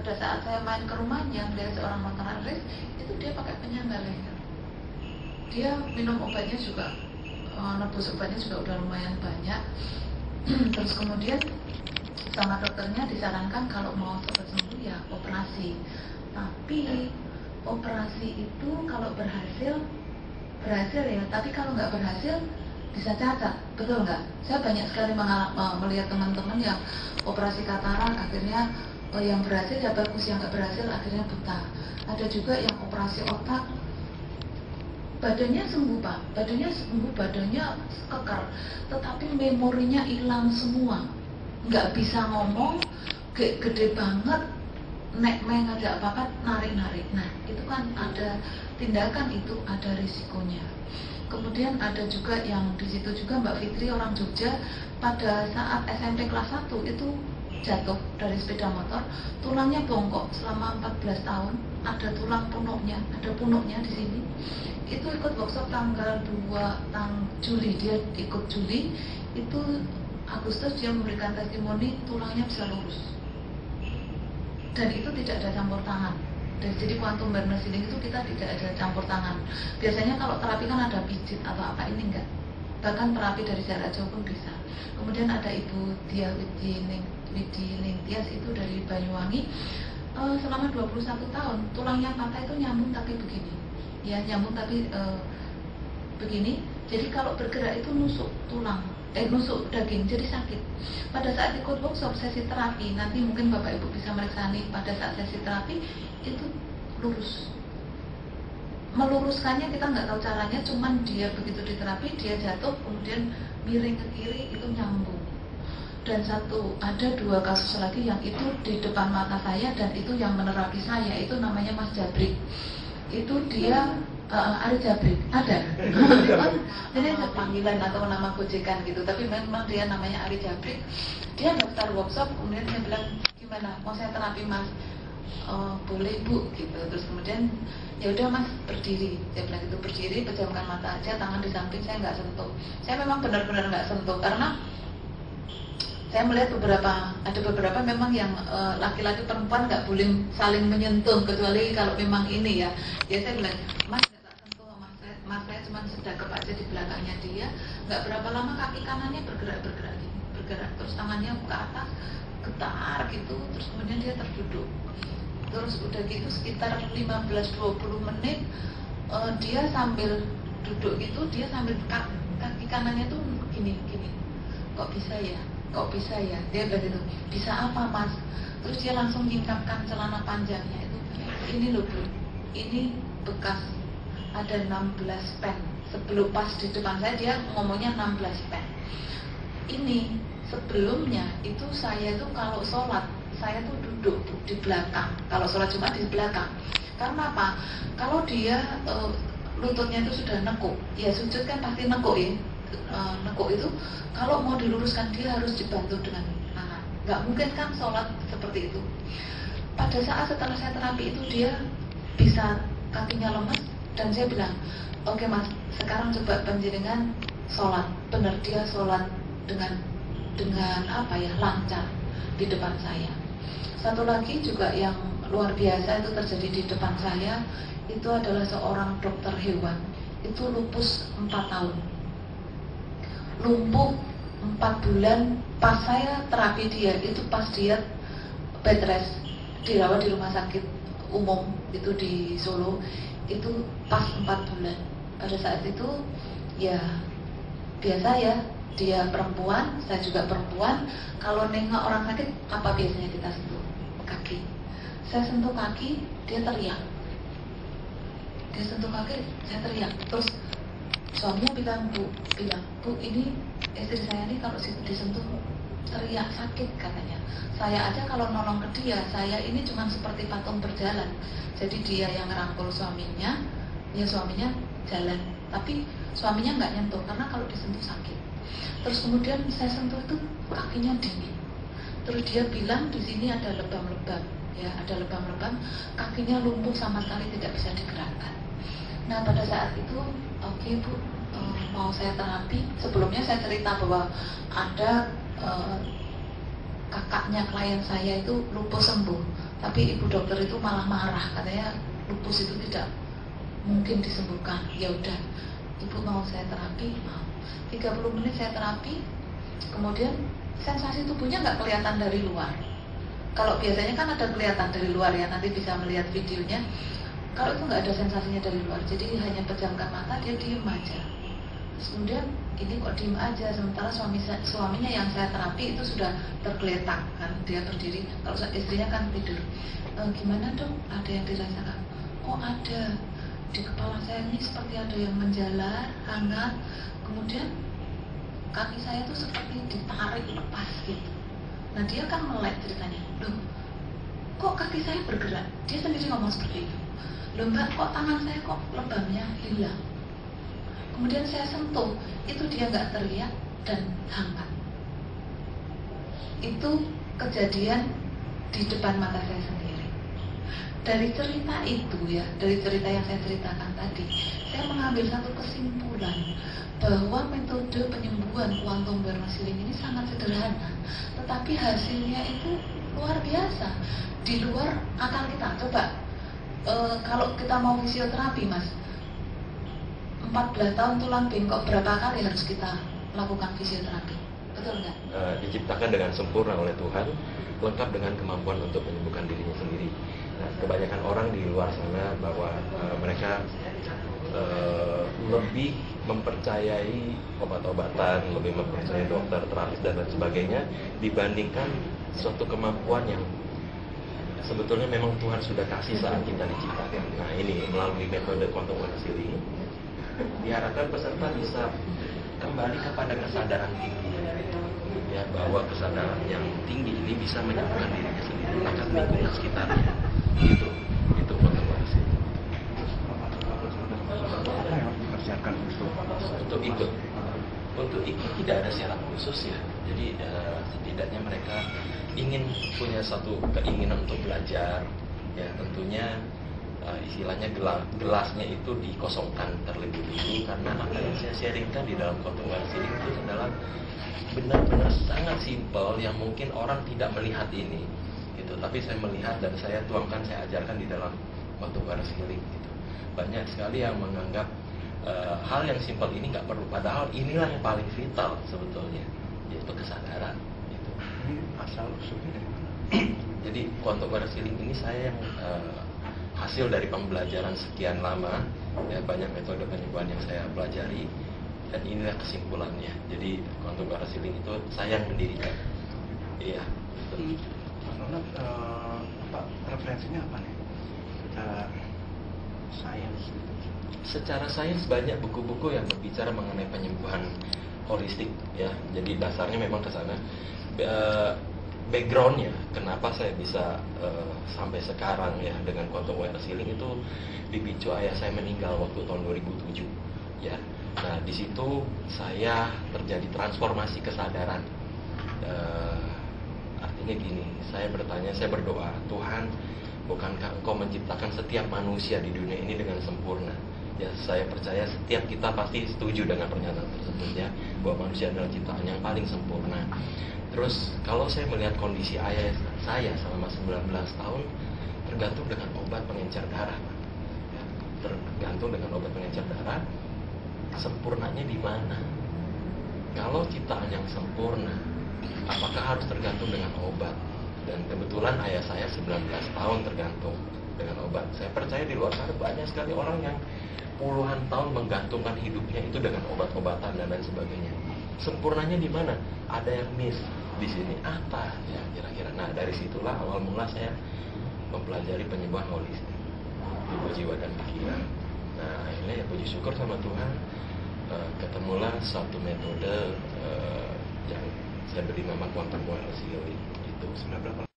pada saat saya main ke rumahnya melihat seorang notaris itu dia pakai penyangga leher. Dia minum obatnya juga, nebus obatnya juga udah lumayan banyak. Terus kemudian sama dokternya disarankan kalau mau cepat sembuh ya operasi. Tapi operasi itu kalau berhasil ya, tapi kalau nggak berhasil bisa cacat, betul nggak? Saya banyak sekali melihat teman-teman yang operasi katarak akhirnya yang berhasil ya bagus, yang nggak berhasil akhirnya buta. Ada juga yang operasi otak, badannya sembuh Pak, badannya kekar, tetapi memorinya hilang semua, nggak bisa ngomong, gede banget, nek ada apa-apa narik-narik. Nah itu kan ada tindakan, itu ada risikonya. Kemudian ada juga yang di situ juga Mbak Fitri orang Jogja, pada saat SMP kelas 1 itu jatuh dari sepeda motor, tulangnya bongkok selama 14 tahun, ada tulang punuknya, ada punuknya di sini. Itu ikut workshop tanggal 2 Juli, dia ikut Juli, itu Agustus dia memberikan testimoni tulangnya bisa lurus. Dan itu tidak ada campur tangan. Dan jadi quantum awareness healing itu kita tidak ada campur tangan. Biasanya kalau terapi kan ada pijit atau apa, ini enggak. Bahkan terapi dari jarak jauh pun bisa. Kemudian ada Ibu Dia Widiningtyas itu dari Banyuwangi, selama 21 tahun tulangnya patah itu nyambung tapi begini. Ya nyambung tapi begini. Jadi kalau bergerak itu nusuk tulang, nusuk daging, jadi sakit. Pada saat ikut workshop sesi terapi, nanti mungkin Bapak Ibu bisa meriksani pada saat sesi terapi itu lurus. Meluruskannya kita nggak tahu caranya, cuman dia begitu diterapi dia jatuh kemudian miring ke kiri itu nyambung. Dan ada 2 kasus lagi yang itu di depan mata saya dan itu yang menerapi saya, itu namanya Mas Jabrik. Itu dia Ari Jabrik, ada. Jadi ada panggilan atau nama gojekan gitu, tapi memang dia namanya Ari Jabrik. Dia daftar workshop, kemudian dia bilang, gimana, mau saya terapi Mas? Boleh Bu, gitu. Terus kemudian ya udah Mas berdiri, saya bilang gitu, berdiri, pejamkan mata aja, tangan di samping, saya nggak sentuh. Saya memang benar-benar nggak sentuh karena saya melihat ada beberapa memang yang laki-laki perempuan nggak boleh saling menyentuh kecuali kalau memang ini ya. Ya saya bilang, Mas nggak tak sentuh, Mas saya cuma sedekap aja di belakangnya dia. Nggak berapa lama kaki kanannya bergerak terus tangannya ke atas getar gitu, terus kemudian dia terduduk. Terus udah gitu sekitar 15-20 menit dia sambil duduk gitu, dia sambil kaki kanannya tuh gini, kok bisa ya, dia bilang gitu, bisa apa Mas? Terus dia langsung nyingkapkan celana panjangnya itu, ini loh Bu, ini bekas ada 16 pen. Sebelum pas di depan saya dia ngomongnya 16 pen. Ini sebelumnya itu saya tuh kalau sholat saya tuh duduk di belakang, kalau sholat Jumat di belakang. Karena apa? Kalau dia lututnya itu sudah nekuk, ya sujud kan pasti nekuk ya. Nekuk itu kalau mau diluruskan dia harus dibantu dengan tangan. Nggak mungkin kan sholat seperti itu. Pada saat setelah saya terapi itu dia bisa kakinya lemes dan saya bilang, oke Mas, sekarang coba panjenengan sholat. Benar dia sholat dengan apa ya, lancar di depan saya. Satu lagi juga yang luar biasa itu terjadi di depan saya, itu adalah seorang dokter hewan. Itu lupus 4 tahun, lumpuh 4 bulan. Pas saya terapi dia, itu pas dia bed rest, dirawat di rumah sakit umum itu di Solo, itu pas 4 bulan. Pada saat itu ya biasa ya, dia perempuan, saya juga perempuan. Kalau nengok orang sakit, apa biasanya kita sentuh? Kaki. Saya sentuh kaki, dia teriak. Dia sentuh kaki, saya teriak. Terus suaminya bilang, Bu, ini istri saya ini kalau disentuh teriak sakit katanya. Saya aja kalau nolong ke dia, saya ini cuma seperti patung berjalan. Jadi dia yang ngerangkul suaminya, ya suaminya jalan. Tapi suaminya nggak nyentuh karena kalau disentuh sakit. Terus kemudian saya sentuh itu kakinya dingin. Terus dia bilang di sini ada lebam-lebam, ya ada lebam-lebam, kakinya lumpuh sama sekali tidak bisa digerakkan. Nah pada saat itu, oke Bu, mau saya terapi. Sebelumnya saya cerita bahwa ada kakaknya klien saya itu lumpuh sembuh. Tapi ibu dokter itu malah marah, katanya lupus itu tidak mungkin disembuhkan. Ya udah, ibu mau saya terapi, mau 30 menit saya terapi, kemudian sensasi tubuhnya nggak kelihatan dari luar. Kalau biasanya kan ada kelihatan dari luar ya, nanti bisa melihat videonya. Kalau itu nggak ada sensasinya dari luar, jadi hanya pejamkan mata, dia diem aja. Terus kemudian ini kok diem aja, sementara suaminya yang saya terapi itu sudah tergeletak kan, dia berdiri. Kalau istrinya kan tidur. Gimana dong? Ada yang dirasakan? Kok ada di kepala saya ini seperti ada yang menjalar, hangat. Kemudian kaki saya tuh seperti ditarik lepas gitu. Nah dia kan melek ceritanya, loh kok kaki saya bergerak? Dia sendiri ngomong seperti itu. Loh mbak, kok tangan saya kok lebamnya hilang? Kemudian saya sentuh, itu dia nggak teriak dan hangat. Itu kejadian di depan mata saya sendiri. Dari cerita itu ya, dari cerita yang saya ceritakan tadi, saya mengambil satu kesimpulan bahwa metode penyembuhan quantum awareness healing ini sangat sederhana, tetapi hasilnya itu luar biasa, di luar akal kita. Coba kalau kita mau fisioterapi mas, 14 tahun tulang bengkok berapa kali harus kita lakukan fisioterapi, betul nggak? Diciptakan dengan sempurna oleh Tuhan, lengkap dengan kemampuan untuk menyembuhkan dirinya sendiri. Nah, kebanyakan orang di luar sana bahwa mereka lebih mempercayai obat-obatan, lebih mempercayai dokter, terapis dan lain sebagainya dibandingkan suatu kemampuan yang sebetulnya memang Tuhan sudah kasih saat kita diciptakan. Nah ini melalui metode quantum awareness healing diharapkan peserta bisa kembali kepada kesadaran tinggi, ya, bahwa kesadaran yang tinggi ini bisa menyembuhkan dirinya sendiri, bahkan lingkungan sekitarnya. Itu quantum awareness healing. Untuk ikut tidak ada syarat khusus ya. Jadi setidaknya mereka ingin punya satu keinginan untuk belajar, ya tentunya istilahnya gelasnya itu dikosongkan terlebih dulu, karena apa yang saya sharingkan di dalam quantum awareness healing itu adalah benar-benar sangat simpel yang mungkin orang tidak melihat ini gitu, tapi saya melihat dan saya tuangkan, saya ajarkan di dalam quantum awareness healing gitu. Banyak sekali yang menganggap hal yang simpel ini nggak perlu, padahal inilah yang paling vital sebetulnya, yaitu kesadaran gitu. Ini asal usulnya dari mana? Jadi quantum awareness healing ini saya yang hasil dari pembelajaran sekian lama, ya, banyak metode penyembuhan yang saya pelajari, dan inilah kesimpulannya. Jadi quantum awareness healing itu saya yang mendirikan. Iya, betul. Mas Ronald, referensinya apa nih? Sains. Secara sains banyak buku-buku yang berbicara mengenai penyembuhan holistik, ya. Jadi dasarnya memang ke sana. Backgroundnya kenapa saya bisa sampai sekarang ya dengan quantum awareness healing itu dipicu ayah saya meninggal waktu tahun 2007, ya. Nah di situ saya terjadi transformasi kesadaran. Artinya gini, saya bertanya, saya berdoa, Tuhan, bukankah Engkau menciptakan setiap manusia di dunia ini dengan sempurna? Ya, saya percaya setiap kita pasti setuju dengan pernyataan tersebut, ya, bahwa manusia adalah ciptaan yang paling sempurna. Terus kalau saya melihat kondisi ayah saya selama 19 tahun tergantung dengan obat pengencer darah, ya, tergantung dengan obat pengencer darah, sempurnanya di mana? Kalau ciptaan yang sempurna, apakah harus tergantung dengan obat? Dan kebetulan ayah saya 19 tahun tergantung dengan obat. Saya percaya di luar sana banyak sekali orang yang puluhan tahun menggantungkan hidupnya itu dengan obat-obatan dan lain sebagainya. Sempurnanya di mana? Ada yang miss di sini apa ya kira-kira. Nah dari situlah awal mula saya mempelajari penyembuhan holistik, tubuh, jiwa dan pikiran. Nah akhirnya ya puji syukur sama Tuhan, ketemulah satu metode yang saya beri nama quantum awareness healing. Itu 19